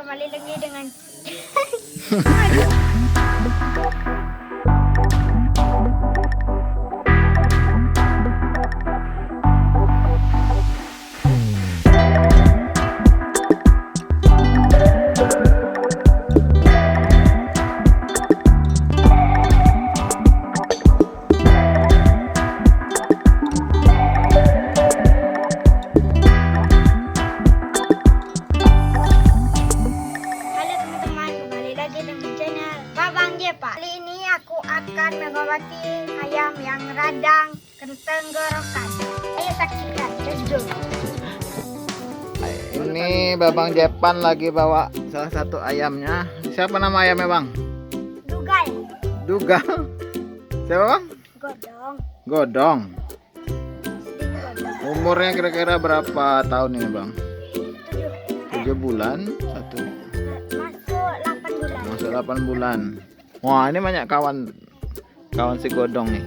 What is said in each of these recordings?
kembali lagi dengan kali ini aku akan mengobati ayam yang radang tenggorokan. Ayo saksikan, let's go. Ini Babang Jepan lagi bawa salah satu ayamnya. Siapa nama ayamnya, Bang? Dugal. Dugal. Siapa, Bang? Godong. Godong. Godong. Umurnya kira-kira berapa tahun ini, Bang? 7 bulan. Satu. Masuk 8 bulan. Masuk 8 bulan. Wah, ini banyak kawan si Godong nih.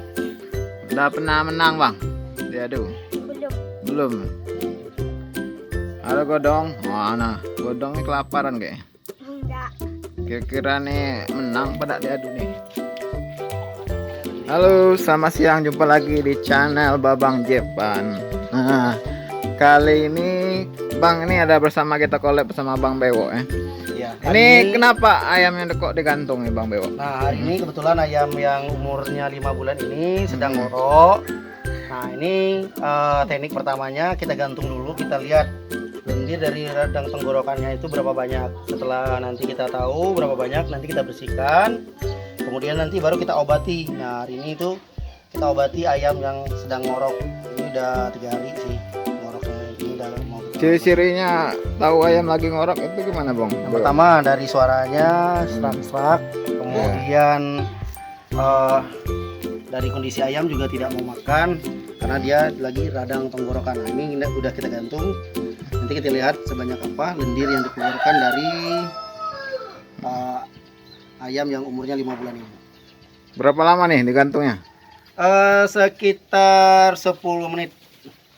Udah pernah menang, Bang? Diadu? Belum. Belum. Halo Godong. Wah, nah, Godong ini kelaparan kayaknya. Enggak. Kira-kira nih menang pada diadu nih. Halo, selamat siang. Jumpa lagi di channel Babang Jepan. Nah, kali ini Bang ini ada bersama kita collab bersama Bang Bewo ya. Ya, Ini kenapa ayamnya kok digantung nih Bang Bewo? Nah, hari ini kebetulan ayam yang umurnya 5 bulan ini sedang ngorok. Nah, ini teknik pertamanya kita gantung dulu, kita lihat lendir dari radang tenggorokannya itu berapa banyak. Setelah nanti kita tahu berapa banyak, nanti kita bersihkan. Kemudian nanti baru kita obati. Nah, hari ini itu kita obati ayam yang sedang ngorok. Ini udah 3 hari sih ngoroknya. Ini udah mau kita Ciri-cirinya tahu ayam lagi ngorok itu gimana, Bang? Yang pertama dari suaranya serak-serak, kemudian dari kondisi ayam juga tidak mau makan karena dia lagi radang tenggorokan. Nah, ini udah kita gantung. Nanti kita lihat sebanyak apa lendir yang dikeluarkan dari ayam yang umurnya 5 bulan ini. Berapa lama nih digantungnya? Sekitar 10 menit.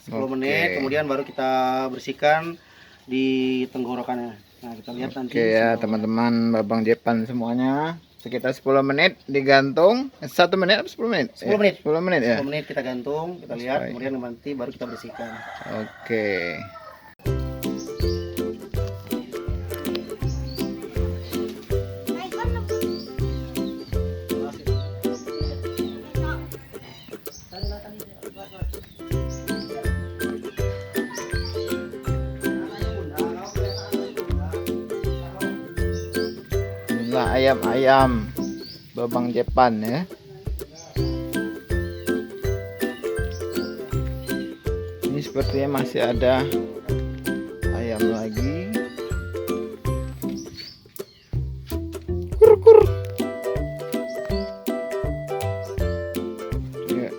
10 Oke. menit, kemudian baru kita bersihkan di tenggorokannya. Nah, kita lihat nanti. Oke ya teman-teman Babang Jepan semuanya, sekitar 10 menit digantung. 1 menit atau 10 menit? 10 menit. 10 menit ya. 10 menit kita gantung, kita lihat, Sesuai. kemudian nanti baru kita bersihkan. Oke. Inilah ayam-ayam Babang Jepan ya. Ini sepertinya masih ada ayam lagi. Kur. Ya.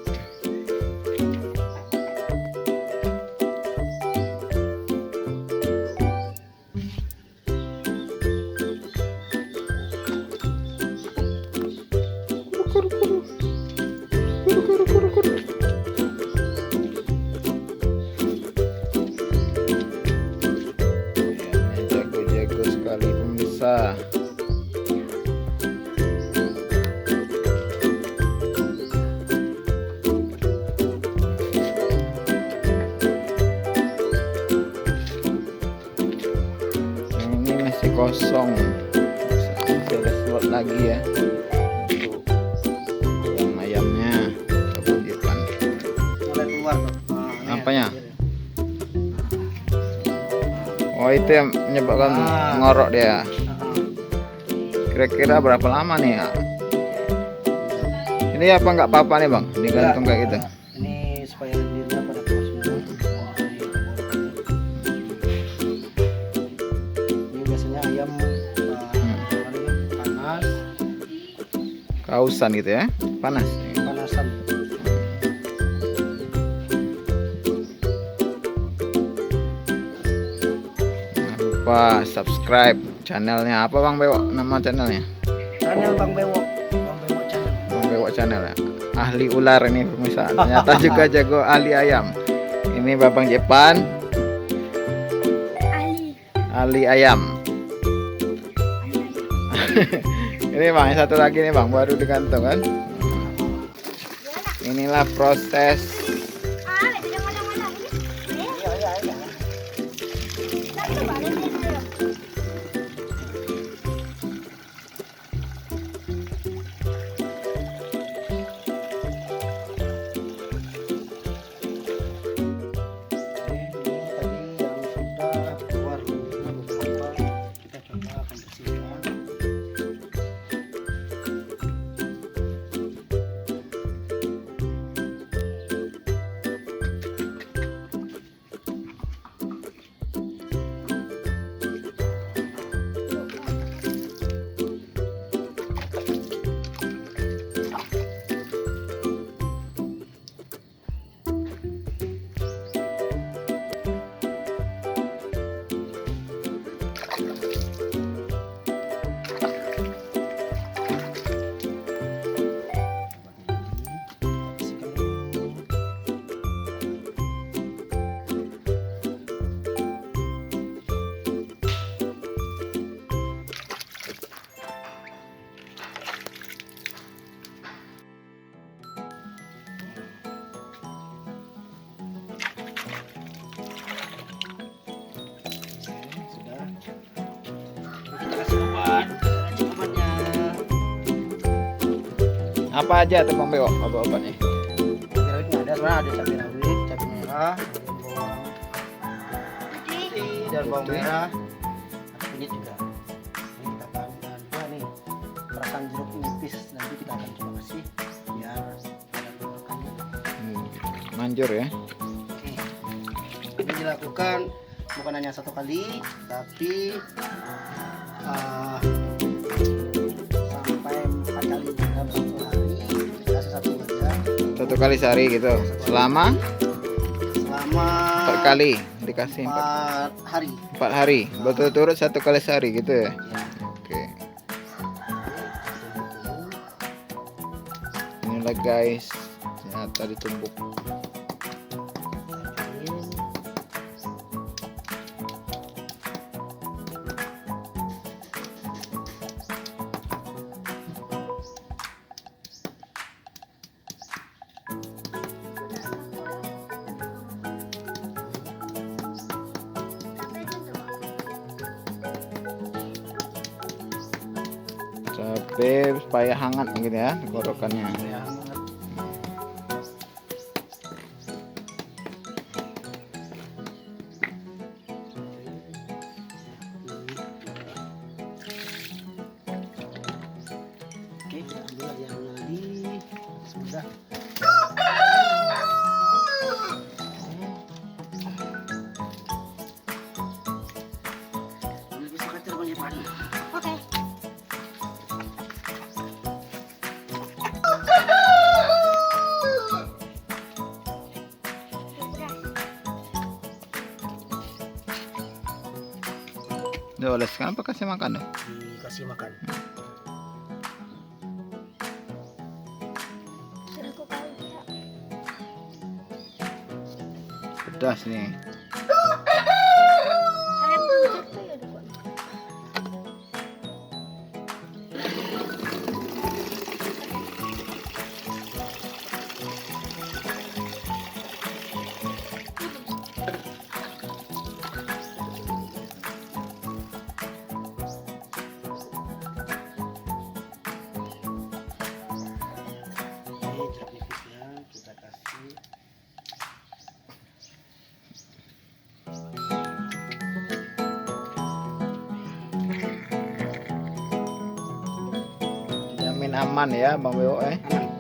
Kur. Jago-jago sekali pemirsa. Yang ini masih kosong. Masih ada slot lagi ya. Untuk ayamnya Babang Jepan. Mulai keluar tuh. Nah, ini Apanya? ya. Oh, itu yang menyebabkan ngorok dia. Kira-kira berapa lama nih ya? Ini apa nggak apa-apa nih Bang? Digantung kayak gitu. Ini supaya lendirnya pada keluar semua. Ini biasanya ayam panas, Kausan gitu ya? Panas. panasan. Jangan lupa subscribe channelnya. Apa Bang Bewo? Nama channelnya? Channel Bang Bewo channel. Bang Bewo channel ya. Ahli ular ini pemirsa. Ternyata juga jago ahli ayam. Ini Babang Jepan, Ali. ahli ayam. Ini bang, yang satu lagi nih bang, baru digantung kan. Inilah proses. Itu yang mana-mana ini. Iya. Nah, coba lihat dulu. Tadi yang sudah keluar beberapa, kita coba akan bersihkan. Sudah. Kita kasih obatnya. Apa aja tuh bang Beo? Obat-obatnya? Cabai rawitnya ada, sebenarnya ada cabai rawit, cabai merah, bawang putih dan bawang merah, ada kunyit juga. Ini kita akan juga nih perasan jeruk nipis, nanti kita akan coba kasih biar ada makannya. Manjur ya. Oke. Ini dilakukan bukan hanya satu kali, tapi sampai 4 kali dalam satu hari. Kasih satu aja. 1 kali sehari gitu. Selama Selama 4 kali dikasih 4 hari. 4 hari. Berturut-turut 1 kali sehari gitu ya. Ya. Oke. Inilah guys, ternyata ditumbuk. Cabai supaya hangat gitu ya tenggorokannya. Ya, oke, kita ambil yang tadi sudah. Ambil pisau kacang banyak panas. Oke. Udah oleskan apa kasih makan deh? Dikasih makan. Sudah aku kali tidak. Pedas nih. Saya puncak tuh ya dukun. Ini jeruk nipisnya kita kasih. Jamin aman ya Bang Beo Aman.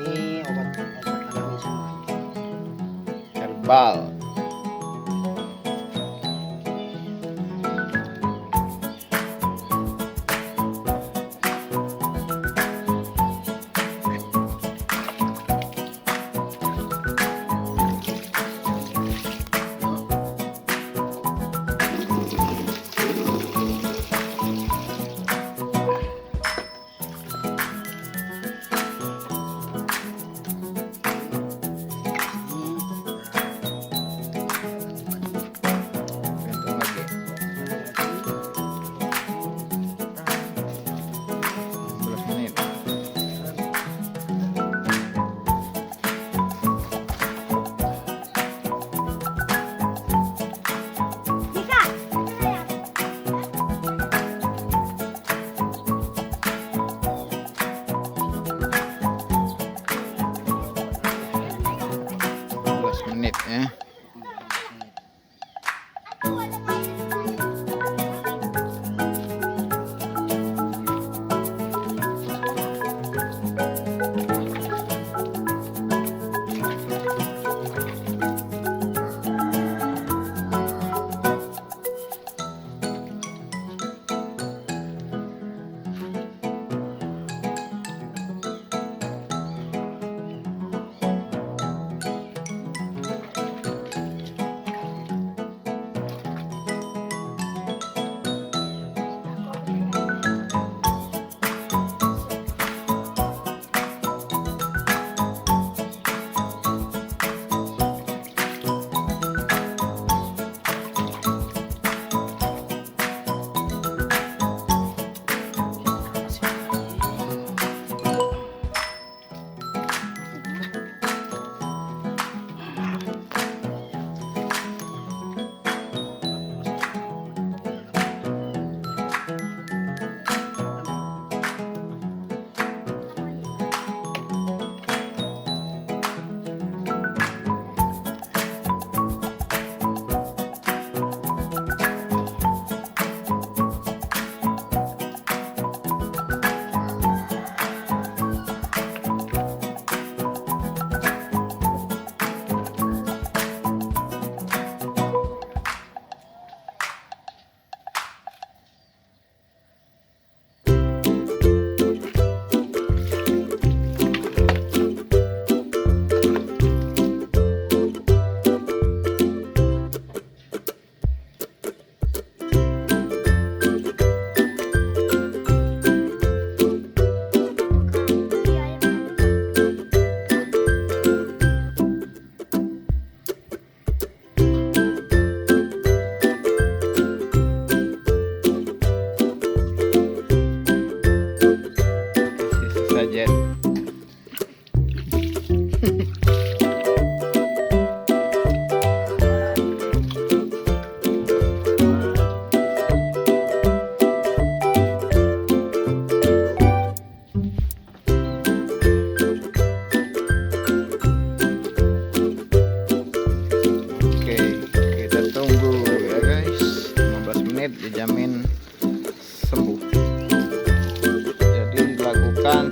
Ini obat alami semua. herbal.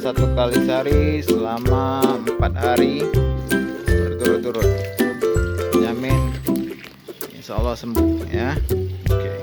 1 kali sehari selama 4 hari berturut-turut. Jamin insya Allah sembuh ya. Oke.